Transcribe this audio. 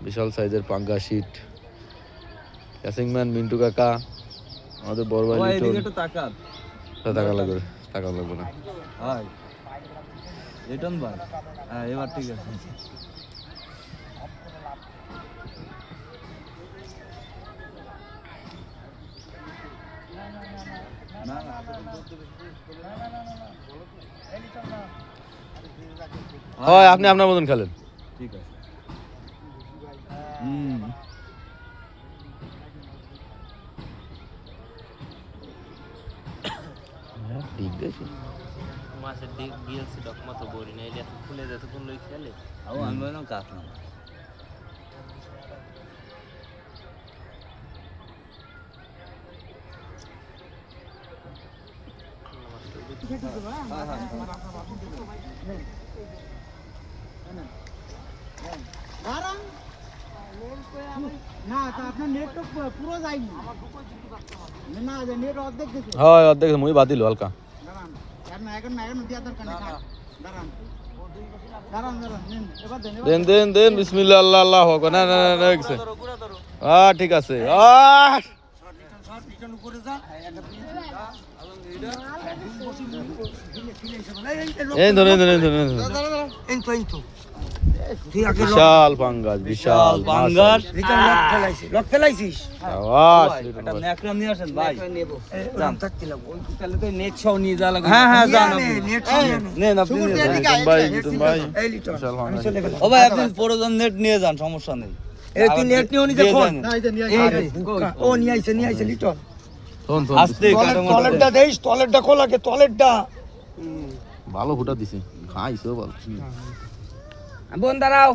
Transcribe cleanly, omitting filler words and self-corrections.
বিশাল সাইজের পাঙ্গা শীট। ক্যাসিংম্যান মিন্টু কাকা, আমাদের বড় ভাই লিটন। একটু তাকান। টাকা লাগবে না। হাই লিটন ভাই, হ্যাঁ এবার ঠিক আছে। হয় আপনি আপনার মতন খেলেন। ঠিক আছে। ঠিক আছে। মাছের দিক গিয়েছে ডকমা তো বড়ি না, এটা ফুলে যেত কোন লই খেলে। আমি বললাম কাটলাম। হয় অর্ধেক মুই বাতিল হালকা। দেন দেন দেন বিসমিল্লাহ আল্লাহ আল্লাহ আকবার। না না না গেছে। ঠিক আছে। বিশাল পাঙ্গাস, বিশাল পাঙ্গাস। লক ফেলাইছিস? আওয়াজ এটা নেকড়া নিয়ে আসেন ভাই। জান থাকছিলাম ওই তাহলে তো নেট ছাও নিয়ে যা লাগবে। হ্যাঁ হ্যাঁ জান আপনি নেট নেন আপনি লিটন ভাই এই লিটন বিশাল আমি পাঙ্গাস। চলে গেলাম। ও ভাই আপনি প্রয়োজন নেট নিয়ে যান, সমস্যা নেই। এই তুই নেট নিও নি দেখুন। না এই যে নিয়ে আইছে। ও নিয়ে আইছে লিটন। শোন শোন আস্তে টয়লেটটা দেইস, টয়লেটটা খোলা কে টয়লেটটা। ভালো ফুটা দিছি, খাইছো ভালো। বোন দাঁড়াও।